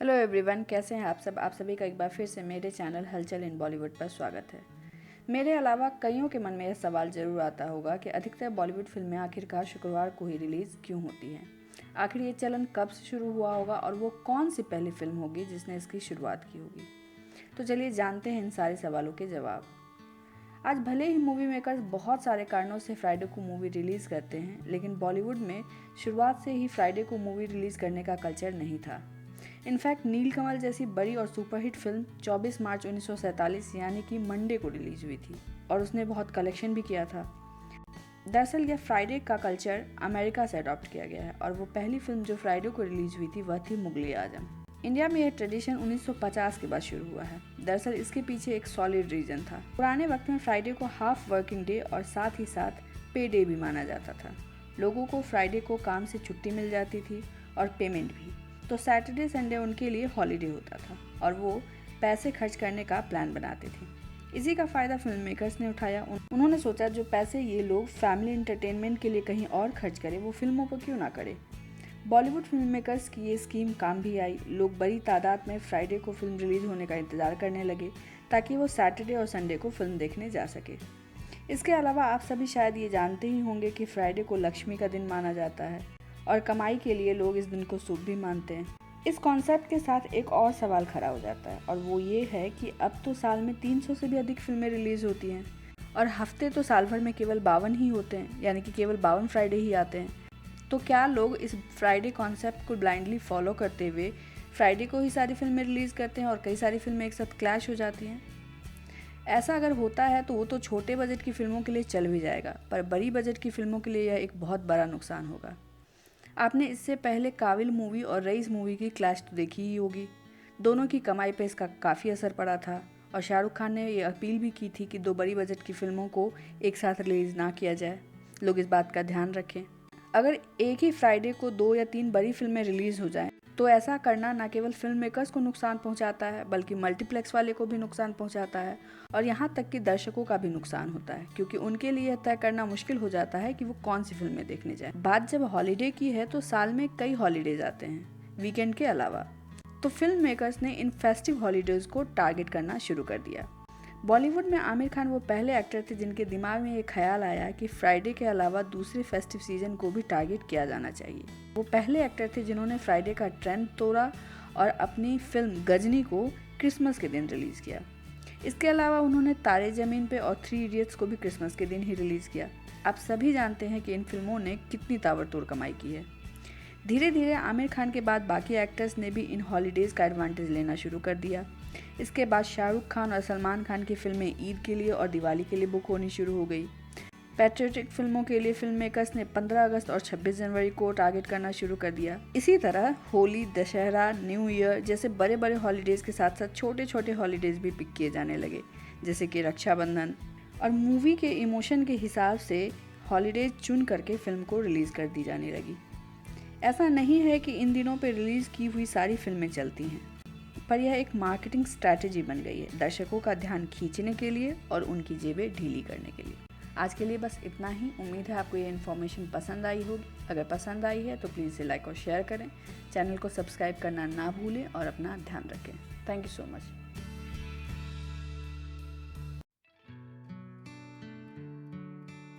Hello everyone, कैसे हैं आप सब। आप सभी का एक बार फिर से मेरे चैनल हलचल इन बॉलीवुड पर स्वागत है। मेरे अलावा कईयों के मन में यह सवाल ज़रूर आता होगा कि अधिकतर बॉलीवुड फिल्में आखिरकार शुक्रवार को ही रिलीज़ क्यों होती हैं। आखिर ये चलन कब से शुरू हुआ होगा और वो कौन सी पहली फिल्म होगी जिसने इसकी शुरुआत की होगी। तो चलिए जानते हैं इन सारे सवालों के जवाब। आज भले ही मूवी मेकर्स बहुत सारे कारणों से फ्राइडे को मूवी रिलीज़ करते हैं, लेकिन बॉलीवुड में शुरुआत से ही फ्राइडे को मूवी रिलीज़ करने का कल्चर नहीं था। इनफैक्ट नीलकमल जैसी बड़ी और सुपरहिट फिल्म 24 मार्च 1947 यानी कि मंडे को रिलीज हुई थी और उसने बहुत कलेक्शन भी किया था। दरअसल यह फ्राइडे का कल्चर अमेरिका से अडॉप्ट किया गया है और वो पहली फिल्म जो फ्राइडे को रिलीज हुई थी वह थी मुगले आजम। इंडिया में यह ट्रेडिशन 1950 के बाद शुरू हुआ है। दरअसल इसके पीछे एक सॉलिड रीजन था। पुराने वक्त में फ्राइडे को हाफ वर्किंग डे और साथ ही साथ पे डे भी माना जाता था। लोगों को फ्राइडे को काम से छुट्टी मिल जाती थी और पेमेंट भी, तो सैटरडे संडे उनके लिए हॉलीडे होता था और वो पैसे खर्च करने का प्लान बनाते थे। इसी का फ़ायदा फिल्म मेकर्स ने उठाया। उन्होंने सोचा जो पैसे ये लोग फैमिली एंटरटेनमेंट के लिए कहीं और खर्च करें वो फिल्मों पर क्यों ना करें। बॉलीवुड फिल्म मेकर्स की ये स्कीम काम भी आई। लोग बड़ी तादाद में फ्राइडे को फिल्म रिलीज होने का इंतज़ार करने लगे ताकि वो सैटरडे और संडे को फिल्म देखने जा सके। इसके अलावा आप सभी शायद ये जानते ही होंगे कि फ्राइडे को लक्ष्मी का दिन माना जाता है और कमाई के लिए लोग इस दिन को शुभ भी मानते हैं। इस कॉन्सेप्ट के साथ एक और सवाल खड़ा हो जाता है और वो ये है कि अब तो साल में 300 से भी अधिक फिल्में रिलीज होती हैं और हफ्ते तो साल भर में केवल 52 ही होते हैं, यानी कि केवल 52 फ्राइडे ही आते हैं। तो क्या लोग इस फ्राइडे कॉन्सेप्ट को ब्लाइंडली फॉलो करते हुए फ्राइडे को ही सारी फिल्में रिलीज़ करते हैं और कई सारी फिल्में एक साथ क्लैश हो जाती हैं? ऐसा अगर होता है तो वो तो छोटे बजट की फिल्मों के लिए चल भी जाएगा, पर बड़ी बजट की फिल्मों के लिए यह एक बहुत बड़ा नुकसान होगा। आपने इससे पहले काबिल मूवी और रईस मूवी की क्लैश तो देखी ही होगी। दोनों की कमाई पे इसका काफ़ी असर पड़ा था और शाहरुख खान ने ये अपील भी की थी कि दो बड़ी बजट की फिल्मों को एक साथ रिलीज़ ना किया जाए। लोग इस बात का ध्यान रखें। अगर एक ही फ्राइडे को 2 या 3 बड़ी फिल्में रिलीज़ हो जाएं, तो ऐसा करना न केवल फिल्म मेकर्स को नुकसान पहुंचाता है बल्कि मल्टीप्लेक्स वाले को भी नुकसान पहुंचाता है और यहाँ तक कि दर्शकों का भी नुकसान होता है, क्योंकि उनके लिए तय करना मुश्किल हो जाता है कि वो कौन सी फिल्में देखने जाए। बात जब हॉलीडे की है तो साल में कई हॉलीडेज आते हैं वीकेंड के अलावा, तो फिल्म मेकर्स ने इन फेस्टिव हॉलीडेज को टारगेट करना शुरू कर दिया। बॉलीवुड में आमिर खान वो पहले एक्टर थे जिनके दिमाग में ये ख्याल आया कि फ्राइडे के अलावा दूसरे फेस्टिव सीजन को भी टारगेट किया जाना चाहिए। वो पहले एक्टर थे जिन्होंने फ्राइडे का ट्रेंड तोड़ा और अपनी फिल्म गजनी को क्रिसमस के दिन रिलीज़ किया। इसके अलावा उन्होंने तारे ज़मीन पे और 3 इडियट्स को भी क्रिसमस के दिन ही रिलीज़ किया। आप सभी जानते हैं कि इन फिल्मों ने कितनी ताबड़तोड़ कमाई की है। धीरे धीरे आमिर खान के बाद बाकी एक्टर्स ने भी इन हॉलीडेज़ का एडवांटेज लेना शुरू कर दिया। इसके बाद शाहरुख खान और सलमान खान की फिल्में ईद के लिए और दिवाली के लिए बुक होनी शुरू हो गई। पैट्रियोटिक फिल्मों के लिए फिल्म मेकर्स ने 15 अगस्त और 26 जनवरी को टारगेट करना शुरू कर दिया। इसी तरह होली, दशहरा, न्यू ईयर जैसे बड़े बड़े हॉलीडेज़ के साथ साथ छोटे छोटे हॉलीडेज़ भी पिक किए जाने लगे, जैसे कि रक्षाबंधन। और मूवी के इमोशन के हिसाब से हॉलीडेज चुन करके फिल्म को रिलीज़ कर दी जाने लगी। ऐसा नहीं है कि इन दिनों पे रिलीज़ की हुई सारी फिल्में चलती हैं, पर यह एक मार्केटिंग स्ट्रैटेजी बन गई है दर्शकों का ध्यान खींचने के लिए और उनकी जेबें ढीली करने के लिए। आज के लिए बस इतना ही। उम्मीद है आपको ये इन्फॉर्मेशन पसंद आई होगी। अगर पसंद आई है तो प्लीज़ इसे लाइक और शेयर करें। चैनल को सब्सक्राइब करना ना भूलें और अपना ध्यान रखें। Thank you so much.